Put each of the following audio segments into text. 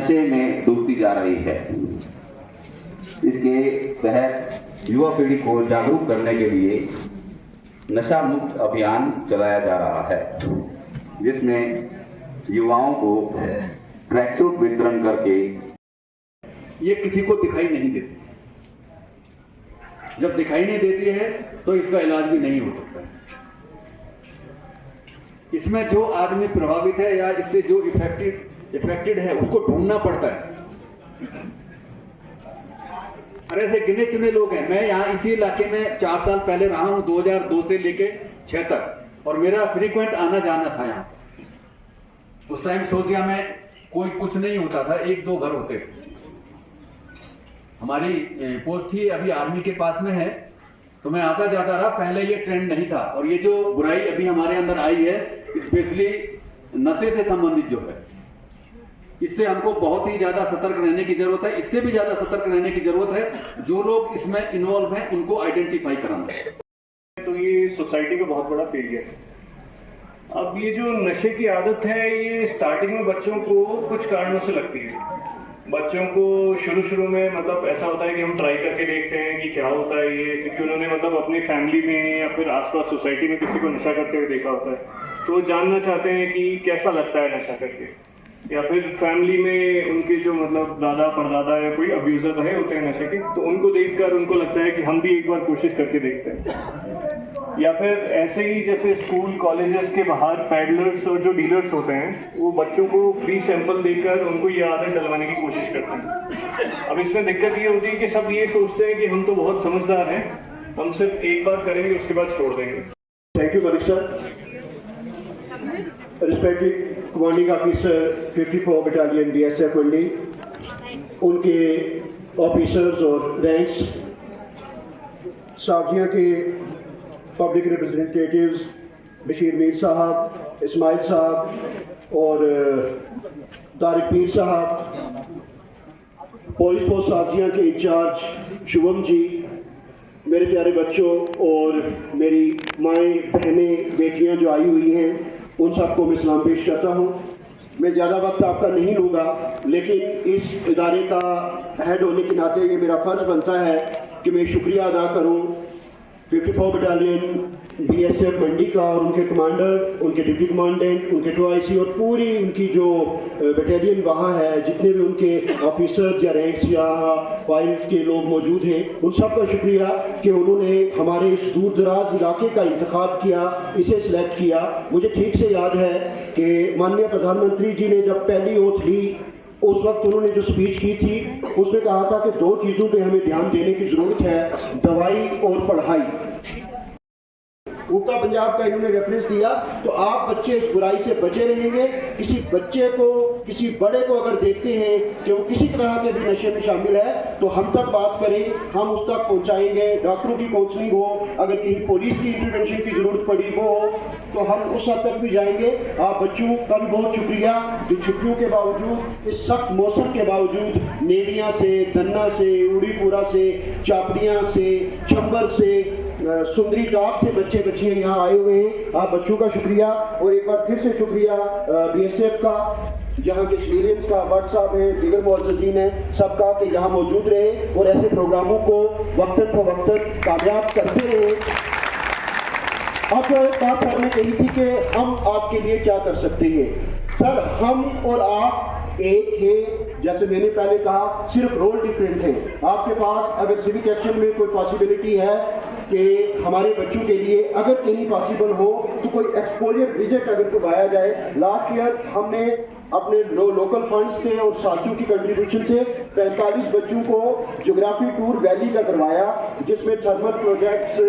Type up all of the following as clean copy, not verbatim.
नशे में डूबती जा रही है। इसके तहत युवा पीढ़ी को जागरूक करने के लिए नशा मुक्त अभियान चलाया जा रहा है, जिसमें युवाओं को ट्रैक सूट वितरण करके ये किसी को दिखाई नहीं देती। जब दिखाई नहीं देती है तो इसका इलाज भी नहीं हो सकता। इसमें जो आदमी प्रभावित है या इससे जो इफेक्टेड है उसको ढूंढना पड़ता है। और ऐसे गिने चुने लोग हैं। मैं यहाँ इसी इलाके में 4 साल पहले रहा हूँ, 2002 से लेके 6 तक, और मेरा फ्रीक्वेंट आना जाना था यहाँ। उस टाइम सोचिया में कोई कुछ नहीं होता था, 1-2 घर होते थे। हमारी पोस्ट थी अभी आर्मी के पास में है, तो मैं आता जाता रहा। पहले ये ट्रेंड नहीं था, और ये जो बुराई अभी हमारे अंदर आई है, स्पेशली नशे से संबंधित जो है, इससे हमको बहुत ही ज्यादा सतर्क रहने की जरूरत है। इससे भी ज्यादा सतर्क रहने की जरूरत है जो लोग इसमें इन्वॉल्व हैं उनको आइडेंटिफाई कराना। तो ये सोसाइटी का बहुत बड़ा फेलियर है। अब ये जो नशे की आदत है, ये स्टार्टिंग में बच्चों को कुछ कारणों से लगती है। बच्चों को शुरू में मतलब ऐसा होता है कि हम ट्राई करके देखते हैं कि क्या होता है ये, क्योंकि उन्होंने मतलब अपनी फैमिली में या फिर आसपास सोसाइटी में किसी को नशा करते हुए देखा होता है, तो जानना चाहते हैं कि कैसा लगता है नशा करके। या फिर फैमिली में उनके जो मतलब दादा परदादा या कोई अब्यूजर रहे होते हैं नशे के, तो उनको देखकर उनको लगता है कि हम भी एक बार कोशिश करके देखते हैं। या फिर ऐसे ही जैसे स्कूल कॉलेजेस के बाहर पैडलर्स और जो डीलर्स होते हैं, वो बच्चों को फ्री सैंपल देकर उनको ये आदत डलवाने की कोशिश करते हैं। अब इसमें दिक्कत ये होती है कि सब ये सोचते हैं कि हम तो बहुत समझदार हैं, हम सिर्फ एक बार करेंगे उसके बाद छोड़ देंगे। Thank you Malik sir. Respected commanding officer 54 battalion BSF मंडी, उनके ऑफिसर्स और रैंक्स, सावजिया के पब्लिक रिप्रेजेंटेटिव्स बशीर मीर साहब, इस्माइल साहब और तारिक पीर साहब, पुलिस पोस्ट सावजिया के इंचार्ज शुभम जी, मेरे प्यारे बच्चों और मेरी माएँ बहनें बेटियां जो आई हुई हैं, उन सबको मैं सलाम पेश करता हूँ। मैं ज़्यादा वक्त आपका नहीं लूँगा, लेकिन इस इदारे का हेड होने के नाते ये मेरा फ़र्ज़ बनता है कि मैं शुक्रिया अदा करूँ 54 बटालियन BSF मंडी का और उनके कमांडर, उनके डिप्टी कमांडेंट, उनके 2IC और पूरी उनकी जो बटालियन वहाँ है, जितने भी उनके ऑफिसर्स या रैंक्स या फाइल्स के लोग मौजूद हैं, उन सब का शुक्रिया कि उन्होंने हमारे इस दूर दराज इलाके का इंतखाब किया, इसे सिलेक्ट किया। मुझे ठीक से याद है कि माननीय प्रधानमंत्री जी ने जब पहली ओथ ली, उस वक्त उन्होंने जो स्पीच की थी उसमें कहा था कि 2 चीज़ों पे हमें ध्यान देने की ज़रूरत है, दवाई और पढ़ाई। उगता पंजाब का इन्होंने रेफरेंस दिया, तो आप बच्चे इस बुराई से बचे रहेंगे। किसी बच्चे को, किसी बड़े को अगर देखते हैं कि वो किसी तरह के भी नशे में शामिल है, तो हम तक बात करें, हम उस तक पहुंचाएंगे। डॉक्टरों की काउंसलिंग हो, अगर कहीं पुलिस की इंटरवेंशन की जरूरत पड़ी वो हो, तो हम उस हद तक भी जाएंगे। आप बच्चों का भी बहुत शुक्रिया जो छुट्टियों के बावजूद, इस सख्त मौसम के बावजूद, नेड़िया से, धन्ना से, उड़ीपुरा से, चापड़ियाँ से, चंबर से, सुंदरी टॉप से बच्चे बच्चियाँ यहाँ आए हुए हैं। आप बच्चों का शुक्रिया, और एक बार फिर से शुक्रिया BSF का, यहाँ के सिविलियंस का, भट्ट साहब हैं, दीगर मुअज़्ज़िज़ीन हैं, सबका कि यहाँ मौजूद रहे और ऐसे प्रोग्रामों को वक्तन फ़वक्तन कामयाब करते रहे। अब बात करने कही थी कि हम आपके लिए क्या कर सकते हैं। सर, हम और आप एक है, जैसे मैंने पहले कहा, सिर्फ रोल डिफरेंट है। आपके पास अगर सिविक एक्शन में कोई पॉसिबिलिटी है कि हमारे बच्चों के लिए अगर कहीं पॉसिबल हो तो कोई एक्सपोजर विजिट अगर करवाया जाए। लास्ट ईयर हमने अपने लोकल फंड्स थे और साथियों की कंट्रीब्यूशन से 45 बच्चों को ज्योग्राफी टूर वैली का करवाया, जिसमें थर्मल प्रोजेक्ट्स,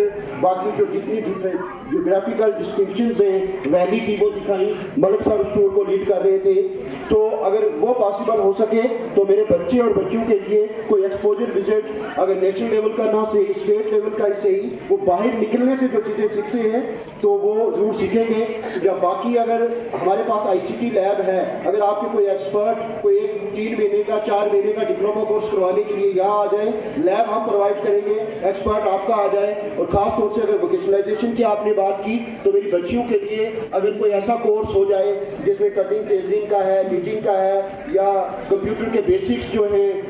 बाकी जो जितनी ज्योग्राफिकल डिस्क्रिप्शंस हैं वैली की वो दिखाई। मलिक साहब उस टूर को लीड कर रहे थे। तो अगर वो पॉसिबल हो सके तो मेरे बच्चे और बच्चों के लिए कोई एक्सपोजर विजिट, अगर नेशनल लेवल का ना से स्टेट लेवल का ही सही, वो बाहर निकलने से जो चीज़ें सीखते हैं तो वो जरूर सीखेंगे। जब बाकी अगर हमारे पास ICT लैब है, अगर आपके कोई एक्सपर्ट कोई 3 महीने का 4 महीने का डिप्लोमा कोर्स करवाने के लिए यहाँ आ जाए, लैब हम प्रोवाइड करेंगे, एक्सपर्ट आपका आ जाए। और खास तौर से अगर वोकेशनलाइजेशन की आपने बात की तो मेरी बच्चियों के लिए अगर कोई ऐसा कोर्स हो जाए जिसमें कटिंग टेलरिंग का है, नीटिंग का है, या कंप्यूटर के बेसिक्स जो हैं